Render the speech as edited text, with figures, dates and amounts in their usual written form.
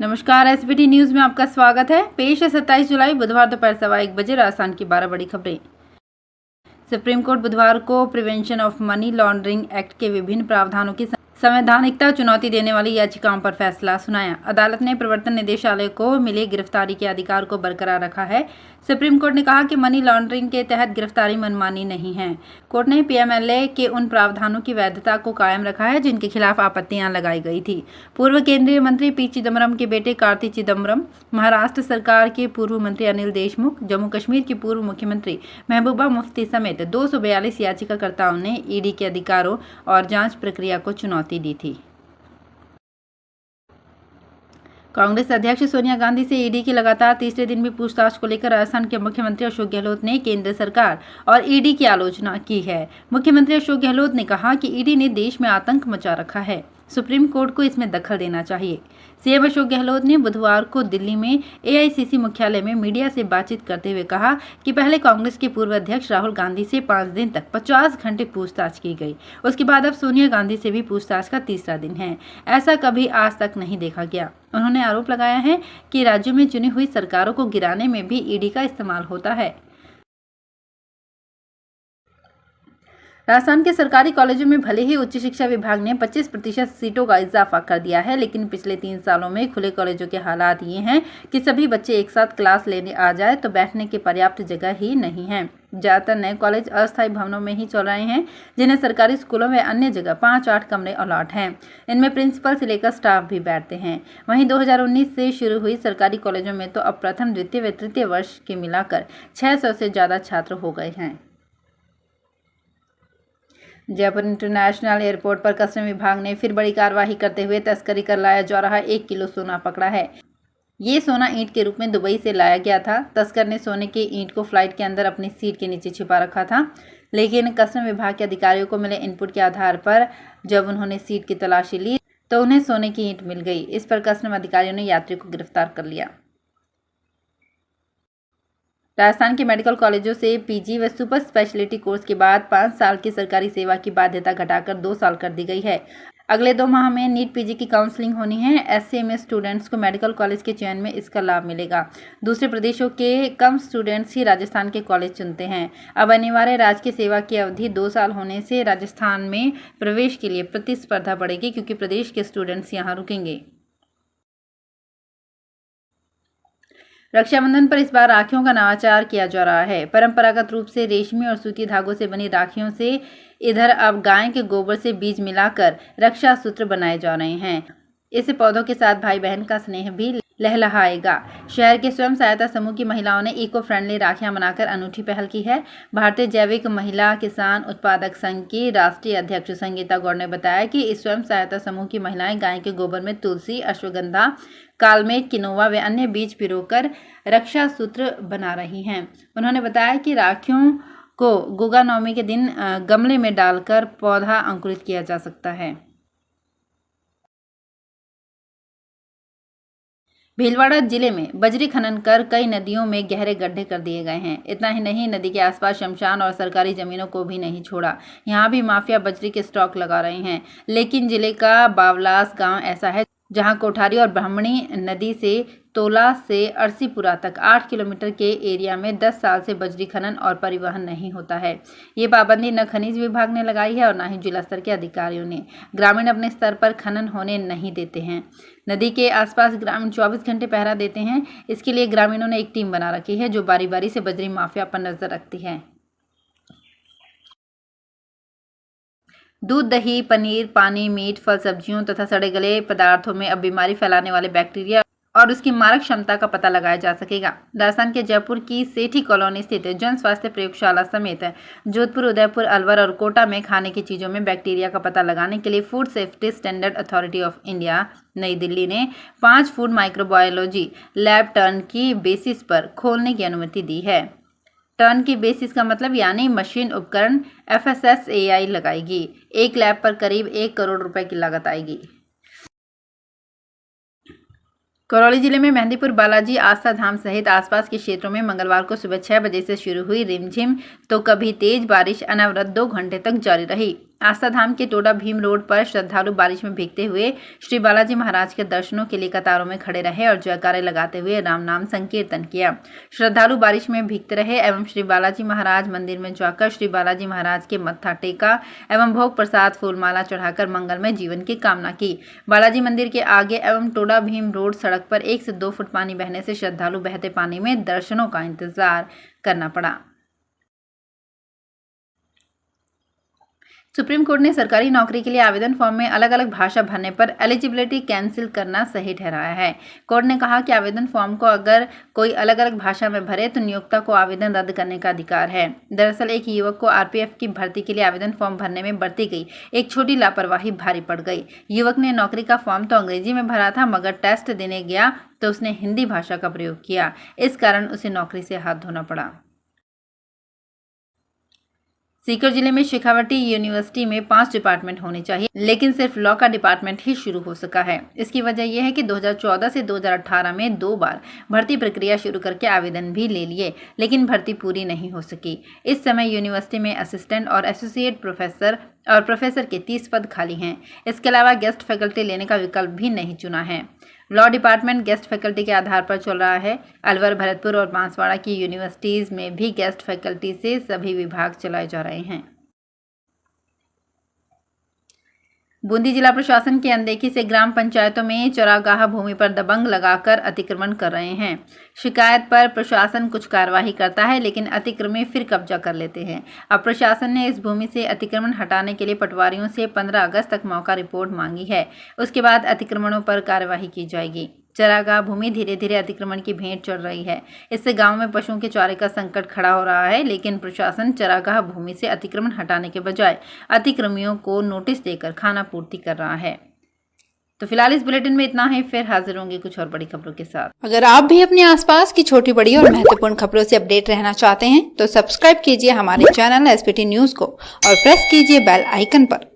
नमस्कार, SBT news में आपका स्वागत है। पेश है 27 जुलाई बुधवार दोपहर 1:15 राजस्थान की 12 बड़ी खबरें। सुप्रीम कोर्ट बुधवार को prevention of money laundering act के विभिन्न प्रावधानों की संवैधानिकता चुनौती देने वाली याचिकाओं पर फैसला सुनाया। अदालत ने प्रवर्तन निदेशालय को मिले गिरफ्तारी के अधिकार को बरकरार रखा है। सुप्रीम कोर्ट ने कहा कि मनी लॉन्ड्रिंग के तहत गिरफ्तारी मनमानी नहीं है। कोर्ट ने पीएमएलए के उन प्रावधानों की वैधता को कायम रखा है जिनके खिलाफ आपत्तियां लगाई गई थी। पूर्व केंद्रीय मंत्री पी चिदम्बरम के बेटे कार्ति चिदम्बरम, महाराष्ट्र सरकार के पूर्व मंत्री अनिल देशमुख, जम्मू कश्मीर की पूर्व मुख्यमंत्री महबूबा मुफ्ती समेत 242 याचिकाकर्ताओं ने ईडी के अधिकारों और जांच प्रक्रिया को चुनौती दी थी। कांग्रेस अध्यक्ष सोनिया गांधी से ईडी की लगातार तीसरे दिन भी पूछताछ को लेकर राजस्थान के मुख्यमंत्री अशोक गहलोत ने केंद्र सरकार और ईडी की आलोचना की है। मुख्यमंत्री अशोक गहलोत ने कहा कि ईडी ने देश में आतंक मचा रखा है, सुप्रीम कोर्ट को इसमें दखल देना चाहिए। सीएम अशोक गहलोत ने बुधवार को दिल्ली में एआईसीसी मुख्यालय में मीडिया से बातचीत करते हुए कहा कि पहले कांग्रेस के पूर्व अध्यक्ष राहुल गांधी से 5 दिन तक 50 घंटे पूछताछ की गई। उसके बाद अब सोनिया गांधी से भी पूछताछ का तीसरा दिन है। ऐसा कभी आज तक नहीं देखा गया। उन्होंने आरोप लगाया है कि राज्यों में चुनी हुई सरकारों को गिराने में भी ईडी का इस्तेमाल होता है। राजस्थान के सरकारी कॉलेजों में भले ही उच्च शिक्षा विभाग ने 25% सीटों का इजाफा कर दिया है, लेकिन पिछले 3 सालों में खुले कॉलेजों के हालात ये हैं कि सभी बच्चे एक साथ क्लास लेने आ जाए तो बैठने की पर्याप्त जगह ही नहीं है। ज्यादातर नए कॉलेज अस्थायी भवनों में ही चल रहे हैं, जिन्हें सरकारी स्कूलों में अन्य जगह 5-8 कमरे अलॉट हैं। इनमें प्रिंसिपल से लेकर स्टाफ भी बैठते हैं। वहीं 2019 से शुरू हुई सरकारी कॉलेजों में तो अब प्रथम, द्वितीय व तृतीय वर्ष के मिलाकर 600 से ज्यादा छात्र हो गए हैं। जयपुर इंटरनेशनल एयरपोर्ट पर कस्टम विभाग ने फिर बड़ी कार्रवाई करते हुए तस्करी कर लाया जा रहा 1 किलो सोना पकड़ा है। ये सोना ईंट के रूप में दुबई से लाया गया था। तस्कर ने सोने की ईंट को फ्लाइट के अंदर अपनी सीट के नीचे छिपा रखा था, लेकिन कस्टम विभाग के अधिकारियों को मिले इनपुट के आधार पर जब उन्होंने सीट की तलाशी ली तो उन्हें सोने की ईंट मिल गई। इस पर कस्टम अधिकारियों ने यात्री को गिरफ्तार कर लिया। राजस्थान के मेडिकल कॉलेजों से पीजी व सुपर स्पेशलिटी कोर्स के बाद 5 साल की सरकारी सेवा की बाध्यता घटाकर 2 साल कर दी गई है। अगले 2 माह में नीट पीजी की काउंसलिंग होनी है। एससीएमएस स्टूडेंट्स को मेडिकल कॉलेज के चयन में इसका लाभ मिलेगा। दूसरे प्रदेशों के कम स्टूडेंट्स ही राजस्थान के कॉलेज चुनते हैं। अब अनिवार्य राजकीय सेवा की अवधि 2 साल होने से राजस्थान में प्रवेश के लिए प्रतिस्पर्धा बढ़ेगी, क्योंकि प्रदेश के स्टूडेंट्स यहाँ रुकेंगे। रक्षाबंधन पर इस बार राखियों का नवाचार किया जा रहा है। परंपरागत रूप से रेशमी और सूती धागों से बनी राखियों से इधर अब गाय के गोबर से बीज मिलाकर रक्षा सूत्र बनाए जा रहे हैं। इससे पौधों के साथ भाई बहन का स्नेह भी लहलहाएगा। शहर के स्वयं सहायता समूह की महिलाओं ने इको फ्रेंडली राखियां बनाकर अनूठी पहल की है। भारतीय जैविक महिला किसान उत्पादक संघ की राष्ट्रीय अध्यक्ष संगीता गौड़ ने बताया कि इस स्वयं सहायता समूह की महिलाएं गाय के गोबर में तुलसी, अश्वगंधा, कालमेघ, किनोवा व अन्य बीज पिरोकर रक्षा सूत्र बना रही हैं। उन्होंने बताया कि राखियों को गुगा नवमी के दिन गमले में डालकर पौधा अंकुरित किया जा सकता है। भीलवाड़ा जिले में बजरी खनन कर कई नदियों में गहरे गड्ढे कर दिए गए हैं। इतना ही नहीं, नदी के आसपास शमशान और सरकारी जमीनों को भी नहीं छोड़ा। यहाँ भी माफिया बजरी के स्टॉक लगा रहे हैं। लेकिन जिले का बावलास गांव ऐसा है जहां कोठारी और ब्राह्मणी नदी से तोला से अरसीपुरा तक 8 किलोमीटर के एरिया में 10 साल से बजरी खनन और परिवहन नहीं होता है। ये पाबंदी न खनिज विभाग ने लगाई है और न ही जिला स्तर के अधिकारियों ने। ग्रामीण अपने स्तर पर खनन होने नहीं देते हैं। नदी के आसपास ग्रामीण 24 घंटे पहरा देते हैं। इसके लिए ग्रामीणों ने एक टीम बना रखी है जो बारी बारी से बजरी माफिया पर नजर रखती है। दूध, दही, पनीर, पानी, मीट, फल, सब्जियों तथा सड़े गले पदार्थों में अब बीमारी फैलाने वाले बैक्टीरिया और उसकी मारक क्षमता का पता लगाया जा सकेगा। राजस्थान के जयपुर की सेठी कॉलोनी स्थित जन स्वास्थ्य प्रयोगशाला समेत जोधपुर, उदयपुर, अलवर और कोटा में खाने की चीजों में बैक्टीरिया का पता लगाने के लिए food safety standard authority of India नई दिल्ली ने 5 फूड माइक्रोबायोलॉजी लैब टर्न की बेसिस पर खोलने की अनुमति दी है। टर्न की बेसिस का मतलब यानी मशीन उपकरण FSSAI लगाएगी। एक लैब पर करीब 1 करोड़ रुपए की लागत आएगी। करौली जिले में मेहंदीपुर बालाजी आस्था धाम सहित आसपास के क्षेत्रों में मंगलवार को सुबह 6 बजे से शुरू हुई रिमझिम तो कभी तेज बारिश अनवरत 2 घंटे तक जारी रही। आस्था धाम के टोडा भीम रोड पर श्रद्धालु बारिश में भीगते हुए श्री बालाजी महाराज के दर्शनों के लिए कतारों में खड़े रहे और जयकारे लगाते हुए राम नाम संकीर्तन किया। श्रद्धालु बारिश में भीगते रहे एवं श्री बालाजी महाराज मंदिर में जाकर श्री बालाजी महाराज के मत्था टेका एवं भोग प्रसाद फूलमाला चढ़ाकर मंगलमय जीवन की कामना की। बालाजी मंदिर के आगे एवं टोडा भीम रोड सड़क पर 1 से 2 फुट पानी बहने से श्रद्धालु बहते पानी में दर्शनों का इंतजार करना पड़ा। सुप्रीम कोर्ट ने सरकारी नौकरी के लिए आवेदन फॉर्म में अलग अलग भाषा भरने पर एलिजिबिलिटी कैंसिल करना सही ठहराया है। कोर्ट ने कहा कि आवेदन फॉर्म को अगर कोई अलग अलग भाषा में भरे तो नियोक्ता को आवेदन रद्द करने का अधिकार है। दरअसल एक युवक को आरपीएफ की भर्ती के लिए आवेदन फॉर्म भरने में बरती गई एक छोटी लापरवाही भारी पड़ गई। युवक ने नौकरी का फॉर्म तो अंग्रेजी में भरा था, मगर टेस्ट देने गया तो उसने हिंदी भाषा का प्रयोग किया। इस कारण उसे नौकरी से हाथ धोना पड़ा। सीकर जिले में शेखावटी यूनिवर्सिटी में 5 डिपार्टमेंट होने चाहिए, लेकिन सिर्फ लॉ का डिपार्टमेंट ही शुरू हो सका है। इसकी वजह यह है कि 2014 से 2018 में 2 बार भर्ती प्रक्रिया शुरू करके आवेदन भी ले लिए, लेकिन भर्ती पूरी नहीं हो सकी। इस समय यूनिवर्सिटी में असिस्टेंट और एसोसिएट प्रोफेसर और प्रोफेसर के 30 पद खाली हैं। इसके अलावा गेस्ट फैकल्टी लेने का विकल्प भी नहीं चुना है। लॉ डिपार्टमेंट गेस्ट फैकल्टी के आधार पर चल रहा है। अलवर, भरतपुर और बांसवाड़ा की यूनिवर्सिटीज में भी गेस्ट फैकल्टी से सभी विभाग चलाए जा रहे हैं। बूंदी जिला प्रशासन की अनदेखी से ग्राम पंचायतों में चरागाह भूमि पर दबंग लगाकर अतिक्रमण कर रहे हैं। शिकायत पर प्रशासन कुछ कार्रवाई करता है, लेकिन अतिक्रमी फिर कब्जा कर लेते हैं। अब प्रशासन ने इस भूमि से अतिक्रमण हटाने के लिए पटवारियों से 15 अगस्त तक मौका रिपोर्ट मांगी है। उसके बाद अतिक्रमणों पर कार्रवाई की जाएगी। चरागाह भूमि धीरे धीरे अतिक्रमण की भेंट चढ़ रही है। इससे गांव में पशुओं के चारे का संकट खड़ा हो रहा है, लेकिन प्रशासन चरागाह भूमि से अतिक्रमण हटाने के बजाय अतिक्रमियों को नोटिस देकर खाना पूर्ति कर रहा है। तो फिलहाल इस बुलेटिन में इतना ही, फिर हाजिर होंगे कुछ और बड़ी खबरों के साथ। अगर आप भी अपने आसपास की छोटी बड़ी और महत्वपूर्ण खबरों से अपडेट रहना चाहते हैं तो सब्सक्राइब कीजिए हमारे चैनल एसपीटी न्यूज को और प्रेस कीजिए बेल आइकन पर।